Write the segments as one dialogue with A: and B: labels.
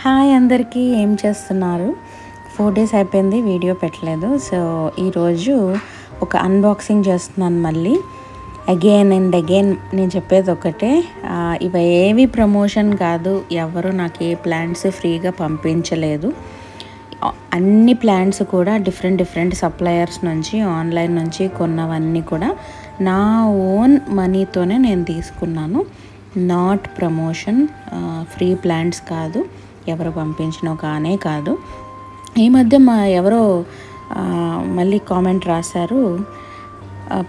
A: Hi అందరికీ, ఏం చేస్తున్నారు? 4 డేస్ అయిపోయింది వీడియో పెట్టలేదు. సో ఈరోజు ఒక అన్బాక్సింగ్ చేస్తున్నాను. మళ్ళీ అగైన్ అండ్ అగైన్ నేను చెప్పేది ఒకటే, ఇవి ఏవి ప్రమోషన్ కాదు. ఎవరు నాకు ఏ ప్లాంట్స్ ఫ్రీగా పంపించలేదు. అన్ని ప్లాంట్స్ కూడా డిఫరెంట్ సప్లయర్స్ నుంచి, ఆన్లైన్ నుంచి కొన్నవన్నీ కూడా నా ఓన్ మనీతోనే నేను తీసుకున్నాను. నాట్ ప్రమోషన్, ఫ్రీ ప్లాంట్స్ కాదు, ఎవరు పంపించినో కానే కాదు. ఈ మధ్య ఎవరో మళ్ళీ కామెంట్ రాశారు,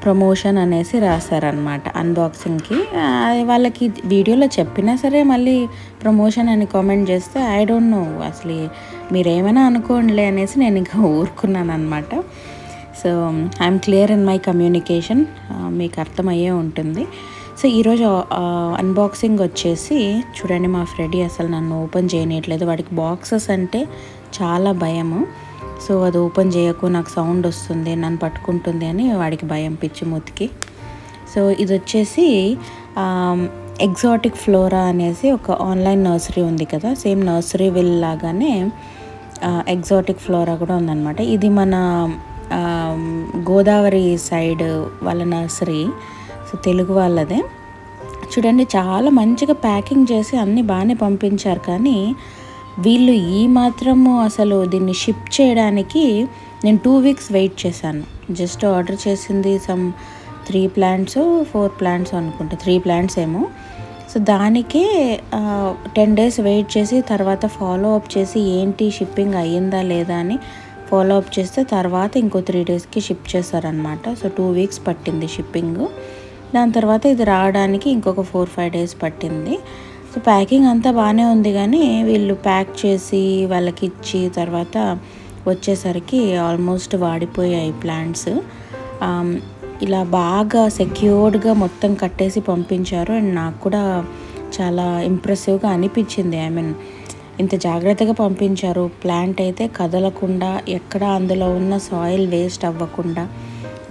A: ప్రమోషన్ అనేసి రాశారనమాట అన్బాక్సింగ్కి. వాళ్ళకి వీడియోలో చెప్పినా సరే మళ్ళీ ప్రమోషన్ అని కామెంట్ చేస్తే ఐ డోంట్ నో, అసలు మీరేమైనా అనుకోండిలే అనేసి నేను ఇంకా ఊరుకున్నాను అనమాట. So I'm clear in my communication, మీకు అర్థమయ్యే ఉంటుంది. సో ఈరోజు అన్బాక్సింగ్ వచ్చేసి చూడండి, మా ఫ్రెండ్ అసలు నన్ను ఓపెన్ చేయనట్లేదు. వాడికి బాక్సెస్ అంటే చాలా భయము. సో అది ఓపెన్ చేయకు, నాకు సౌండ్ వస్తుంది, నన్ను పట్టుకుంటుంది అని వాడికి భయం, పిచ్చి మూతికి. సో ఇది వచ్చేసి ఎగ్జాటిక్ ఫ్లోరా అనేసి ఒక ఆన్లైన్ నర్సరీ ఉంది కదా, సేమ్ నర్సరీ విల్ లాగానే ఎగ్జాటిక్ ఫ్లోరా కూడా ఉందన్నమాట. ఇది మన గోదావరి సైడ్ వాళ్ళ నర్సరీ, సో తెలుగు వాళ్ళదే. చూడండి, చాలా మంచిగా ప్యాకింగ్ చేసి అన్నీ బాగానే పంపించారు. కానీ వీళ్ళు ఈ మాత్రము అసలు దీన్ని షిప్ చేయడానికి నేను 2 వీక్స్ వెయిట్ చేశాను. జస్ట్ ఆర్డర్ చేసింది సమ్ 3 ప్లాంట్స్ 4 ప్లాంట్స్ అనుకుంటా, 3 ప్లాంట్స్ ఏమో. సో దానికే 10 డేస్ వెయిట్ చేసి తర్వాత ఫాలో అప్ చేసి ఏంటి షిప్పింగ్ అయ్యిందా లేదా అని ఫాలో అప్ చేస్తే తర్వాత ఇంకో 3 డేస్కి షిప్ చేశారనమాట. సో 2 వీక్స్ పట్టింది షిప్పింగ్. దాని తర్వాత ఇది రావడానికి ఇంకొక 4-5 డేస్ పట్టింది. సో ప్యాకింగ్ అంతా బాగానే ఉంది, కానీ వీళ్ళు ప్యాక్ చేసి వాళ్ళకి ఇచ్చి తర్వాత వచ్చేసరికి ఆల్మోస్ట్ వాడిపోయాయి ప్లాంట్స్. ఇలా బాగా సెక్యూర్డ్గా మొత్తం కట్టేసి పంపించారు. అండ్ నాకు కూడా చాలా ఇంప్రెసివ్గా అనిపించింది. ఐ మీన్ ఇంత జాగ్రత్తగా పంపించారు. ప్లాంట్ అయితే కదలకుండా, ఎక్కడ అందులో ఉన్న సాయిల్ వేస్ట్ అవ్వకుండా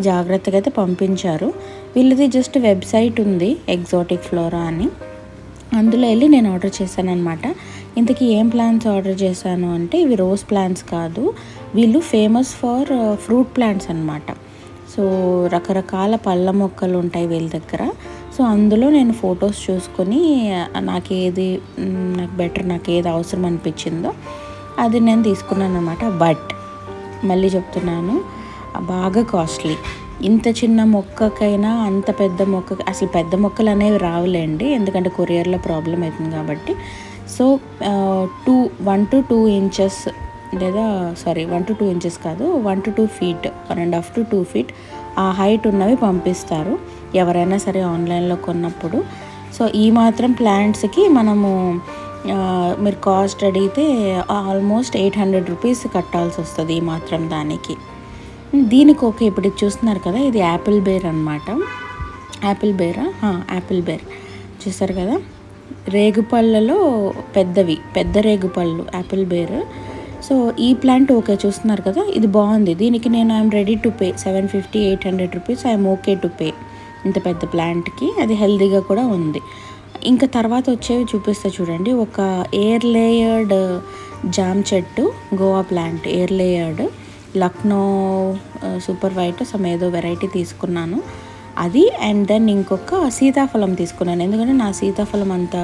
A: జాగ్రత్తగా అయితే పంపించారు. వీళ్ళది జస్ట్ వెబ్సైట్ ఉంది, ఎగ్జాటిక్ ఫ్లోరా అని, అందులో వెళ్ళి నేను ఆర్డర్ చేశాను అనమాట. ఇంతకీ ఏం ప్లాంట్స్ ఆర్డర్ చేశాను అంటే, ఇవి రోజ్ ప్లాంట్స్ కాదు, వీళ్ళు ఫేమస్ ఫర్ ఫ్రూట్ ప్లాంట్స్ అనమాట. సో రకరకాల పళ్ళ మొక్కలు ఉంటాయి వీళ్ళ దగ్గర. సో అందులో నేను ఫొటోస్ చూసుకొని నాకు ఏది అవసరం అనిపించిందో అది నేను తీసుకున్నాను అనమాట. బట్ మళ్ళీ చెప్తున్నాను, బాగా కాస్ట్లీ. ఇంత చిన్న మొక్కకైనా అంత పెద్ద మొక్క, అసలు పెద్ద మొక్కలు అనేవి రావులేండి, ఎందుకంటే కొరియర్లో ప్రాబ్లం అవుతుంది కాబట్టి. సో 1 to 2 ఇంచెస్ లేదా 1 to 2 ఇంచెస్ కాదు, 1 to 2 feet, 1.5 to 2 feet ఆ హైట్ ఉన్నవి పంపిస్తారు ఎవరైనా సరే ఆన్లైన్లో కొన్నప్పుడు. సో ఈ మాత్రం ప్లాంట్స్కి మనము మీరు కాస్ట్ అడిగితే ఆల్మోస్ట్ 800 రూపీస్ కట్టాల్సి వస్తుంది ఈ మాత్రం దానికి. దీనికి ఓకే, ఇప్పుడు ఇది చూస్తున్నారు కదా, ఇది యాపిల్ బేర్ అనమాట. యాపిల్ బేర్ చూస్తారు కదా, రేగుపళ్ళలో పెద్ద రేగుపళ్ళు యాపిల్ బేర్. సో ఈ ప్లాంట్ ఓకే, చూస్తున్నారు కదా, ఇది బాగుంది. దీనికి నేను I'm ready to pay 750-800 rupees. I'm okay to pay ఇంత పెద్ద ప్లాంట్కి. అది హెల్దీగా కూడా ఉంది. ఇంకా తర్వాత వచ్చేవి చూపిస్తే చూడండి, ఒక ఎయిర్ లేయర్డ్ జామ్ చెట్టు, Goa plant air layered, Lucknow super white some ఏదో వెరైటీ తీసుకున్నాను అది. అండ్ దెన్ ఇంకొక సీతాఫలం తీసుకున్నాను, ఎందుకంటే నా సీతాఫలం అంత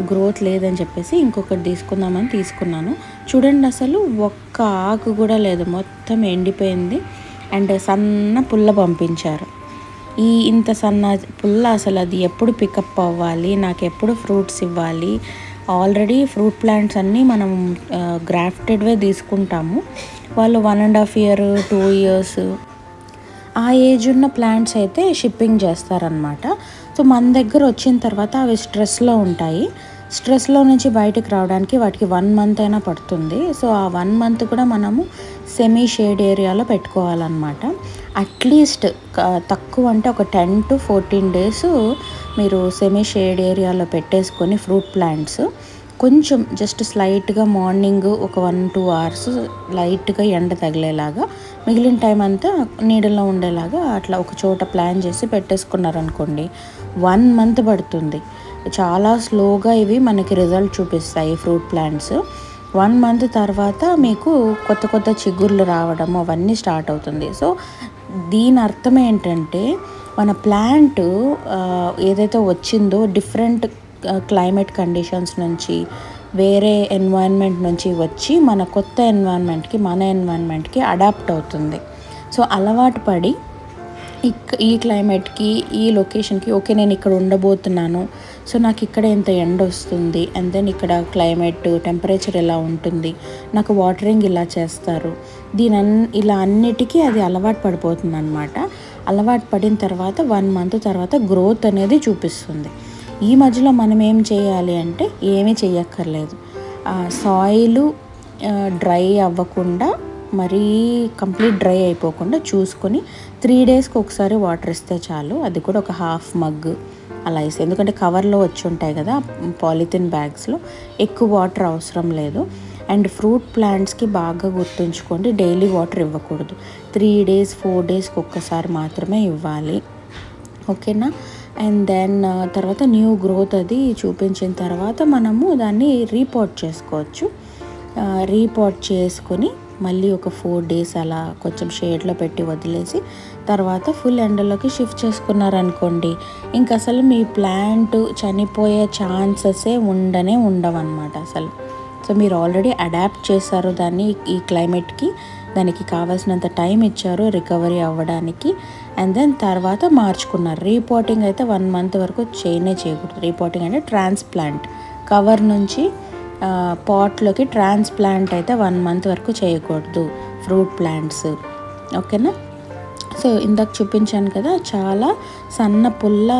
A: గ్రోత్ లేదని చెప్పేసి ఇంకొకటి తీసుకుందామని తీసుకున్నాను. చూడండి, అసలు ఒక్క ఆకు కూడా లేదు, మొత్తం ఎండిపోయింది. అండ్ సన్న పుల్ల పంపించారు. ఇంత సన్న పుల్ల అసలు అది ఎప్పుడు పికప్ అవ్వాలి, నాకు ఎప్పుడు ఫ్రూట్స్ ఇవ్వాలి. ఆల్రెడీ ఫ్రూట్ ప్లాంట్స్ అన్నీ మనం గ్రాఫ్టెడ్వే తీసుకుంటాము. వాళ్ళు 1.5 year 2 years ఆ ఏజ్ ఉన్న ప్లాంట్స్ అయితే షిప్పింగ్ చేస్తారనమాట. సో మన దగ్గర వచ్చిన తర్వాత అవి స్ట్రెస్లో ఉంటాయి. స్ట్రెస్లో నుంచి బయటకు రావడానికి వాటికి 1 month అయినా పడుతుంది. సో ఆ 1 month కూడా మనము సెమీ షేడ్ ఏరియాలో పెట్టుకోవాలన్నమాట. అట్లీస్ట్ తక్కువ అంటే ఒక 10 to 14 days మీరు సెమీ షేడ్ ఏరియాలో పెట్టేసుకొని ఫ్రూట్ ప్లాంట్స్ కొంచెం జస్ట్ స్లైట్గా మార్నింగ్ ఒక 1-2 hours లైట్గా ఎండ తగిలేలాగా, మిగిలిన టైం అంతా నీడలో ఉండేలాగా అట్లా ఒక చోట ప్లాన్ చేసి పెట్టేసుకున్నారనుకోండి, 1 month పడుతుంది. చాలా స్లోగా ఇవి మనకి రిజల్ట్ చూపిస్తాయి ఫ్రూట్ ప్లాంట్స్. 1 మంత్ తర్వాత మీకు కొత్త కొత్త చిగుర్లు రావడం అవన్నీ స్టార్ట్ అవుతుంది. సో దీని అర్థం ఏంటంటే మన ప్లాంట్ ఏదైతే వచ్చిందో డిఫరెంట్ క్లైమేట్ కండిషన్స్ నుంచి, వేరే ఎన్వైరన్మెంట్ నుంచి వచ్చి మన కొత్త ఎన్వైరన్మెంట్కి అడాప్ట్ అవుతుంది. సో అలవాటు పడి ఈ క్లైమేట్కి, ఈ లొకేషన్కి, ఓకే నేను ఇక్కడ ఉండబోతున్నాను, సో నాకు ఇక్కడ ఎంత ఎండ వస్తుంది, అండ్ దెన్ ఇక్కడ క్లైమేట్ టెంపరేచర్ ఎలా ఉంటుంది, నాకు వాటరింగ్ ఇలా చేస్తారు, ఇలా అన్నిటికీ అది అలవాటు పడిపోతుంది అనమాట. అలవాటు పడిన తర్వాత 1 మంత్ తర్వాత గ్రోత్ అనేది చూపిస్తుంది. ఈ మధ్యలో మనం ఏం చేయాలి అంటే ఏమీ చేయక్కర్లేదు. సాయిల్ డ్రై అవ్వకుండా, మరీ కంప్లీట్ డ్రై అయిపోకుండా చూసుకొని 3 డేస్కి ఒకసారి వాటర్ ఇస్తే చాలు. అది కూడా ఒక హాఫ్ మగ్ అలా ఇస్తే, ఎందుకంటే కవర్లో వచ్చి ఉంటాయి కదా పాలిథిన్ బ్యాగ్స్లో, ఎక్కువ వాటర్ అవసరం లేదు. అండ్ ఫ్రూట్ ప్లాంట్స్కి బాగా గుర్తుంచుకోండి, డైలీ వాటర్ ఇవ్వకూడదు. 3 డేస్ 4 డేస్కి ఒక్కసారి మాత్రమే ఇవ్వాలి, ఓకేనా. అండ్ దెన్ తర్వాత న్యూ గ్రోత్ అది చూపించిన తర్వాత మనము దాన్ని రీపాట్ చేసుకోవచ్చు. రీపాట్ చేసుకొని మళ్ళీ ఒక 4 డేస్ అలా కొంచెం షేడ్లో పెట్టి వదిలేసి తర్వాత ఫుల్ ఎండలోకి షిఫ్ట్ చేసుకున్నారనుకోండి, ఇంక అసలు మీ ప్లాంట్ చనిపోయే ఛాన్సెసే ఉండవన్నమాట అసలు. సో మీరు ఆల్రెడీ అడాప్ట్ చేశారు దాన్ని ఈ క్లైమేట్కి, దానికి కావాల్సినంత టైం ఇచ్చారు రికవరీ అవ్వడానికి, అండ్ దెన్ తర్వాత మార్చుకున్నారు. రీపాటింగ్ అయితే 1 మంత్ వరకు చేయకూడదు. రీపాటింగ్ అంటే ట్రాన్స్ప్లాంట్, కవర్ నుంచి పాట్లోకి ట్రాన్స్ప్లాంట్ అయితే 1 మంత్ వరకు చేయకూడదు ఫ్రూట్ ప్లాంట్స్, ఓకేనా. సో ఇందాక చూపించాను కదా, చాలా సన్న పుల్ల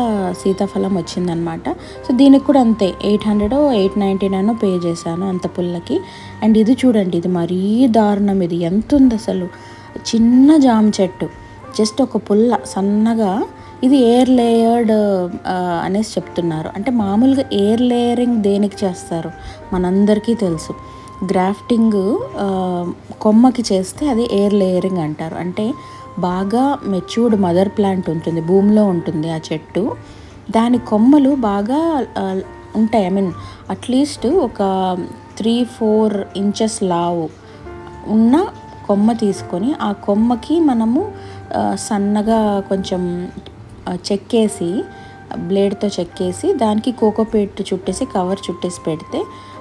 A: సీతాఫలం వచ్చిందనమాట. సో దీనికి కూడా అంతే 800 899 పే చేశాను అంత పుల్లకి. అండ్ ఇది చూడండి, ఇది మరీ దారుణం, ఇది ఎంత ఉంది అసలు, చిన్న జామ చెట్టు, జస్ట్ ఒక పుల్ల సన్నగా. ఇది ఎయిర్ లేయర్డ్ అనేసి చెప్తున్నారు. అంటే మామూలుగా ఎయిర్ లేయరింగ్ దేనికి చేస్తారు మనందరికీ తెలుసు, గ్రాఫ్టింగ్ కొమ్మకి చేస్తే అది ఎయిర్ లేయరింగ్ అంటారు. అంటే బాగా మెచ్యూర్డ్ మదర్ ప్లాంట్ ఉంటుంది, భూమిలో ఉంటుంది ఆ చెట్టు, దాని కొమ్మలు బాగా ఉంటాయి. అట్లీస్ట్ ఒక 3-4 ఇంచెస్ లావు ఉన్న కొమ్మ తీసుకొని ఆ కొమ్మకి మనము సన్నగా కొంచెం చెక్కేసి, బ్లేడ్తో చెక్కేసి దానికి కోకోపీట్ చుట్టేసి కవర్ చుట్టేసి పెడితే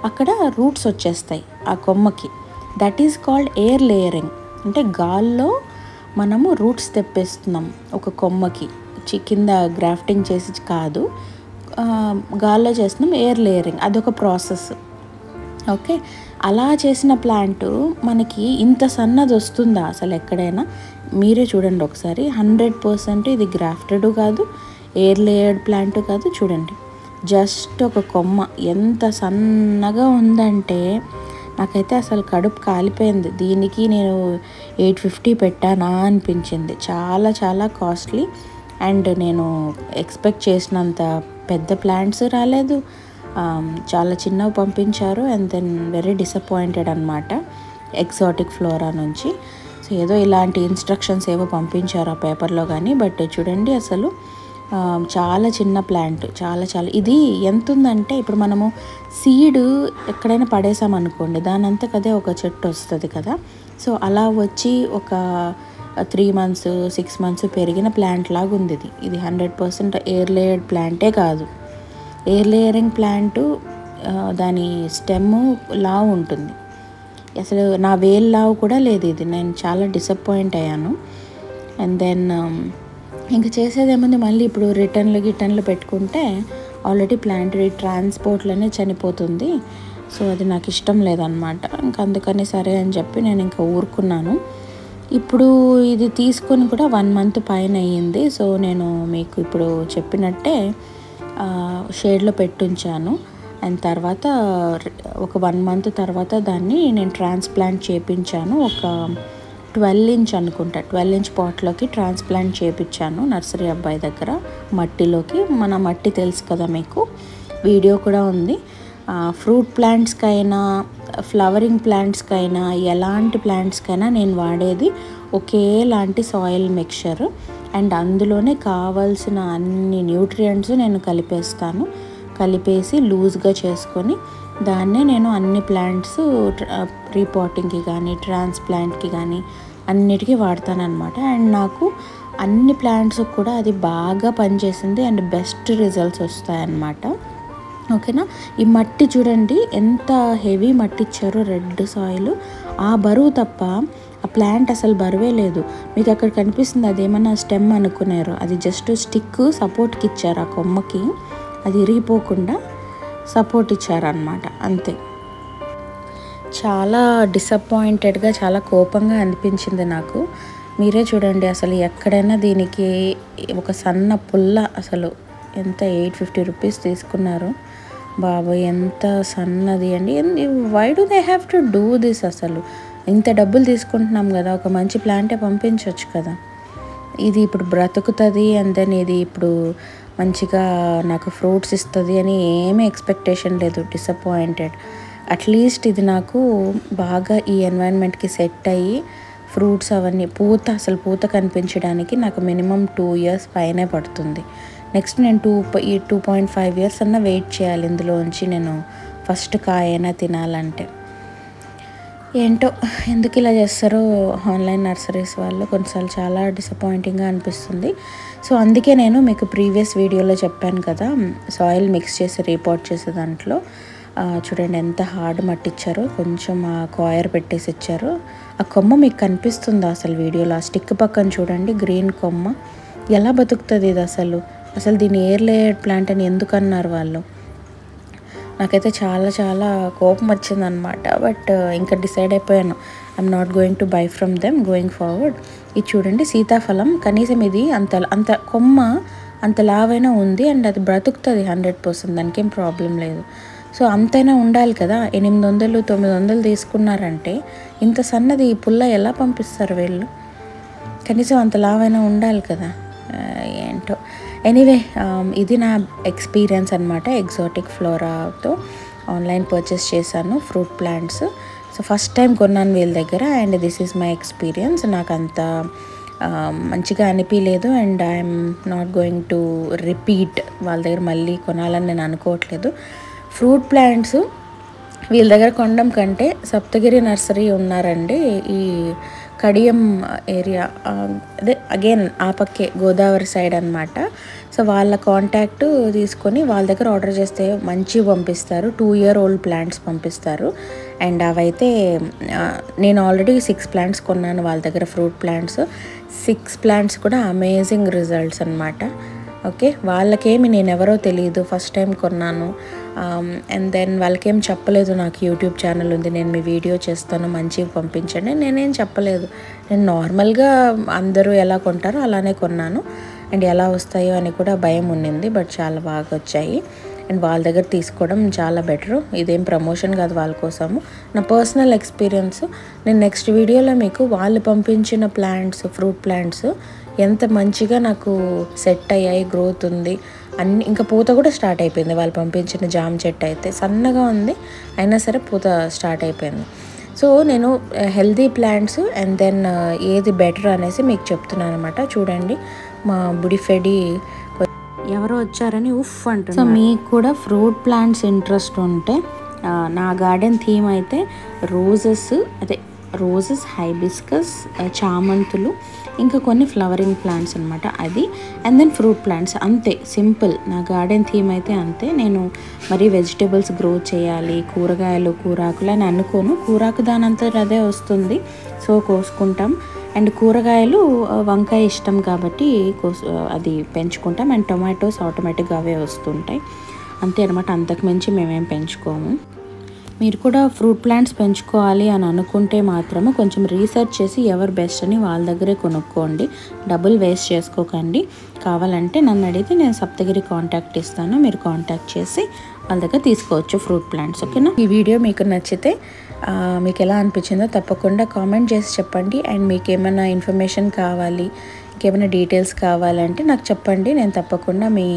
A: అక్కడ రూట్స్ వచ్చేస్తాయి ఆ కొమ్మకి. That is called air layering. అంటే గాల్లో మనము రూట్స్ తెప్పేస్తున్నాం ఒక కొమ్మకి, కింద గ్రాఫ్టింగ్ చేసి కాదు, గాల్లో చేస్తున్నాం ఎయిర్ లేయరింగ్, అదొక ప్రాసెస్, ఓకే. అలా చేసిన ప్లాంట్ మనకి ఇంత సన్నది వస్తుందా అసలు ఎక్కడైనా? మీరే చూడండి ఒకసారి. 100% ఇది గ్రాఫ్టెడ్ కాదు, ఎయిర్ లేయర్డ్ ప్లాంట్ కాదు. చూడండి, జస్ట్ ఒక కొమ్మ ఎంత సన్నగా ఉందంటే నాకైతే అసలు కడుపు కాలిపోయింది. దీనికి నేను 850 పెట్టానా అనిపించింది. చాలా చాలా కాస్ట్లీ. అండ్ నేను ఎక్స్పెక్ట్ చేసినంత పెద్ద ప్లాంట్స్ రాలేదు, చాలా చిన్నవి పంపించారు. అండ్ దెన్ వెరీ డిసప్పాయింటెడ్ అనమాట ఎక్సాటిక్ ఫ్లోరా నుంచి. సో ఏదో ఇలాంటి ఇన్స్ట్రక్షన్స్ ఏవో పంపించారు ఆ పేపర్లో కానీ, బట్ చూడండి అసలు చాలా చిన్న ప్లాంట్, చాలా ఇది ఎంత ఉందంటే, ఇప్పుడు మనము సీడ్ ఎక్కడైనా పడేసామనుకోండి, దానంతకు అదే ఒక చెట్టు వస్తుంది కదా. సో అలా వచ్చి ఒక 3 మంత్స్ 6 మంత్స్ పెరిగిన ప్లాంట్ లాగా ఉంది ఇది. ఇది 100% ఎయిర్ లేయర్డ్ ప్లాంటే కాదు. ఎయిర్ లేయరింగ్ ప్లాంటు దాని స్టెమ్ లావు ఉంటుంది, అసలు నా వేలు లావు కూడా లేదు ఇది. నేను చాలా డిసప్పాయింట్ అయ్యాను. అండ్ దెన్ ఇంకా చేసేదేముంది, మళ్ళీ ఇప్పుడు రిటర్న్లు పెట్టుకుంటే ఆల్రెడీ ప్లాంట్ ట్రాన్స్పోర్ట్లోనే చనిపోతుంది. సో అది నాకు ఇష్టం లేదనమాట. ఇంకా అందుకని సరే అని చెప్పి నేను ఇంకా ఊరుకున్నాను. ఇప్పుడు ఇది తీసుకొని కూడా 1 మంత్ పైన అయ్యింది. సో నేను మీకు ఇప్పుడు చెప్పినట్టే షేడ్లో పెట్టుంచాను. అండ్ తర్వాత ఒక 1 మంత్ తర్వాత దాన్ని నేను ట్రాన్స్ప్లాంట్ చేయించాను. ఒక 12 ఇంచ్ అనుకుంటా, 12 ఇంచ్ పాట్లోకి ట్రాన్స్ప్లాంట్ చేయించాను నర్సరీ అబ్బాయి దగ్గర, మట్టిలోకి. మన మట్టి తెలుసు కదా మీకు, వీడియో కూడా ఉంది. ఫ్రూట్ ప్లాంట్స్కైనా ఫ్లవరింగ్ ప్లాంట్స్కైనా ఎలాంటి ప్లాంట్స్కైనా నేను వాడేది ఒకేలాంటి సాయిల్ మిక్చర్. అండ్ అందులోనే కావాల్సిన అన్ని న్యూట్రియంట్స్ నేను కలిపేస్తాను. కలిపేసి లూజ్గా చేసుకొని దాన్నే నేను అన్ని ప్లాంట్స్ రీపాటింగ్కి కానీ ట్రాన్స్ప్లాంట్కి కానీ అన్నిటికీ వాడతానన్నమాట. అండ్ నాకు అన్ని ప్లాంట్స్ కూడా అది బాగా పనిచేసింది అండ్ బెస్ట్ రిజల్ట్స్ వస్తాయన్నమాట. ఓకేనా. ఈ మట్టి చూడండి ఎంత హెవీ మట్టి ఇచ్చారో, రెడ్ సాయిల్. ఆ బరువు తప్ప ఆ ప్లాంట్ అసలు బరువే లేదు. మీకు అక్కడ కనిపిస్తుంది అదేమన్నా స్టెమ్ అనుకున్నారు, అది జస్ట్ స్టిక్ సపోర్ట్కి ఇచ్చారు. ఆ కొమ్మకి అది ఇరిగిపోకుండా సపోర్ట్ ఇచ్చారనమాట, అంతే. చాలా డిసప్పాయింటెడ్గా, చాలా కోపంగా అనిపించింది నాకు. మీరే చూడండి అసలు ఎక్కడైనా దీనికి ఒక సన్న పుల్ల అసలు ఎంత 850 రూపీస్ తీసుకున్నారు బాబు, ఎంత సన్నది అండి. Why do they have to do this? అసలు ఇంత డబ్బులు తీసుకుంటున్నాం కదా, ఒక మంచి ప్లాంటే పంపించవచ్చు కదా. ఇది ఇప్పుడు బ్రతుకుతుంది అండ్ దెన్ ఇది ఇప్పుడు మంచిగా నాకు ఫ్రూట్స్ ఇస్తుంది అని ఏమీ ఎక్స్పెక్టేషన్ లేదు. డిసప్పాయింటెడ్. అట్లీస్ట్ ఇది నాకు బాగా ఈ ఎన్వైరన్మెంట్కి సెట్ అయ్యి ఫ్రూట్స్ అవన్నీ అసలు పూత కనిపించడానికి నాకు మినిమం 2 years పైనే పడుతుంది. నెక్స్ట్ నేను 2.5 years అన్నా వెయిట్ చేయాలి ఇందులోంచి నేను ఫస్ట్ కాయైనా తినాలంటే. ఏంటో ఎందుకు ఇలా చేస్తారో ఆన్లైన్ నర్సరీస్ వాళ్ళు, కొన్నిసార్లు చాలా డిసప్పాయింటింగ్గా అనిపిస్తుంది. సో అందుకే నేను మీకు ప్రీవియస్ వీడియోలో చెప్పాను కదా, సాయిల్ మిక్స్ చేసి రీపాట్ చేసే దాంట్లో చూడండి ఎంత హార్డ్ మట్టి ఇచ్చారో, కొంచెం ఆ కాయర్ పెట్టేసి ఇచ్చారు. ఆ కొమ్మ మీకు కనిపిస్తుందా అసలు వీడియోలో? ఆ స్టిక్ పక్కన చూడండి గ్రీన్ కొమ్మ ఎలా బతుకుతుంది ఇది అసలు దీన్ని ఎయిర్ లేయర్డ్ ప్లాంట్ అని ఎందుకు అన్నారు వాళ్ళు. నాకైతే చాలా చాలా కోపం వచ్చిందనమాట. బట్ ఇంకా డిసైడ్ అయిపోయాను, I'm not going to buy from them going forward. ఇది చూడండి సీతాఫలం, కనీసం ఇది అంత కొమ్మ అంత లావైనా ఉంది అండ్ అది బ్రతుకుతుంది 100%, దానికి ఏం ప్రాబ్లం లేదు. సో అంతైనా ఉండాలి కదా. 800-900 తీసుకున్నారంటే ఇంత సన్నది పుల్ల ఎలా పంపిస్తారు వీళ్ళు? కనీసం అంత లావైనా ఉండాలి కదా. ఏంటో. ఎనీవే ఇది నా ఎక్స్పీరియన్స్ అనమాట. ఎగ్జాటిక్ ఫ్లోరాతో ఆన్లైన్ పర్చేస్ చేశాను fruit plants. So first time కొన్నాను వీళ్ళ దగ్గర and this is my experience. నాకు అంత మంచిగా అనిపించలేదు and I'm not going to repeat వాళ్ళ దగ్గర మళ్ళీ కొనాలని నేను అనుకోవట్లేదు. ఫ్రూట్ ప్లాంట్స్ వీళ్ళ దగ్గర కొనడం కంటే సప్తగిరి నర్సరీ ఉన్నారండి ఈ కడియం ఏరియా, అదే అగైన్ ఆ పక్కే గోదావరి సైడ్ అనమాట. సో వాళ్ళ కాంటాక్ట్ తీసుకొని వాళ్ళ దగ్గర ఆర్డర్ చేస్తే మంచిగా పంపిస్తారు. 2 year old ప్లాంట్స్ పంపిస్తారు. అండ్ అవైతే నేను ఆల్రెడీ 6 ప్లాంట్స్ కొన్నాను వాళ్ళ దగ్గర, ఫ్రూట్ ప్లాంట్స్. 6 ప్లాంట్స్ కూడా అమేజింగ్ రిజల్ట్స్ అనమాట. ఓకే. వాళ్ళకేమి నేను ఎవరో తెలియదు, ఫస్ట్ టైం కొన్నాను. అండ్ దెన్ వాళ్ళకేం చెప్పలేదు నాకు యూట్యూబ్ ఛానల్ ఉంది, నేను మీ వీడియో చేస్తాను మంచిగా పంపించండి, నేనేం చెప్పలేదు. నేను నార్మల్గా అందరూ ఎలా కొంటారో అలానే కొన్నాను. అండ్ ఎలా వస్తాయో అని కూడా భయం ఉండింది, బట్ చాలా బాగా వచ్చాయి. అండ్ వాళ్ళ దగ్గర తీసుకోవడం చాలా బెటరు. ఇదేం ప్రమోషన్ కాదు వాళ్ళ కోసము, నా పర్సనల్ ఎక్స్పీరియన్స్. నేను నెక్స్ట్ వీడియోలో మీకు వాళ్ళు పంపించిన ప్లాంట్స్, ఫ్రూట్ ప్లాంట్స్ ఎంత మంచిగా నాకు సెట్ అయ్యాయి, గ్రోత్ ఉంది అన్ని. ఇంకా పూత కూడా స్టార్ట్ అయిపోయింది. వాళ్ళు పంపించిన జామ చెట్టు అయితే సన్నగా ఉంది, అయినా సరే పూత స్టార్ట్ అయిపోయింది. సో నేను హెల్దీ ప్లాంట్స్ అండ్ దెన్ ఏది బెటర్ అనేసి మీకు చెప్తున్నాను అనమాట. చూడండి మా బుడిఫెడి ఎవరో వచ్చారని ఉఫ్ అంటారు. సో మీకు కూడా ఫ్రూట్ ప్లాంట్స్ ఇంట్రెస్ట్ ఉంటే నా గార్డెన్ థీమ్ అయితే రోజెస్, హైబిస్కస్, చామంతులు, ఇంకా కొన్ని ఫ్లవరింగ్ ప్లాంట్స్ అనమాట అది. అండ్ దెన్ ఫ్రూట్ ప్లాంట్స్, అంతే సింపుల్. నా గార్డెన్ థీమ్ అయితే అంతే. నేను మరి వెజిటేబుల్స్ గ్రో చేయాలి, కూరగాయలు, కూరాకులు అని అనుకోను. కూరాకు దానంతా అదే వస్తుంది, సో కోసుకుంటాం. అండ్ కూరగాయలు వంకాయ ఇష్టం కాబట్టి అది పెంచుకుంటాం. అండ్ టొమాటోస్ ఆటోమేటిక్గా అవే వస్తుంటాయి, అంతే అనమాట. అంతకుమించి మేమేం పెంచుకోము. మీరు కూడా ఫ్రూట్ ప్లాంట్స్ పెంచుకోవాలి అని అనుకుంటే మాత్రము కొంచెం రీసెర్చ్ చేసి ఎవరు బెస్ట్ అని వాళ్ళ దగ్గరే కొనుక్కోండి, డబ్బులు వేస్ట్ చేసుకోకండి. కావాలంటే నన్ను అడిగితే నేను సప్తగిరి కాంటాక్ట్ ఇస్తాను, మీరు కాంటాక్ట్ చేసి వాళ్ళ దగ్గర తీసుకోవచ్చు ఫ్రూట్ ప్లాంట్స్. ఓకేనా. ఈ వీడియో మీకు నచ్చితే మీకు ఎలా అనిపించిందో తప్పకుండా కామెంట్ చేసి చెప్పండి. అండ్ మీకు ఏమైనా ఇన్ఫర్మేషన్ కావాలి, ఇంకేమైనా డీటెయిల్స్ కావాలంటే నాకు చెప్పండి, నేను తప్పకుండా మీ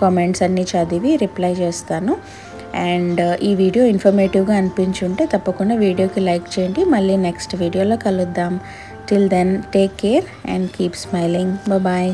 A: కామెంట్స్ అన్నీ చదివి రిప్లై చేస్తాను. అండ్ ఈ వీడియో ఇన్ఫర్మేటివ్గా అనిపించుంటే తప్పకుండా వీడియోకి లైక్ చేయండి. మళ్ళీ నెక్స్ట్ వీడియోలో కలుద్దాం. Till then take care and keep smiling. Bye.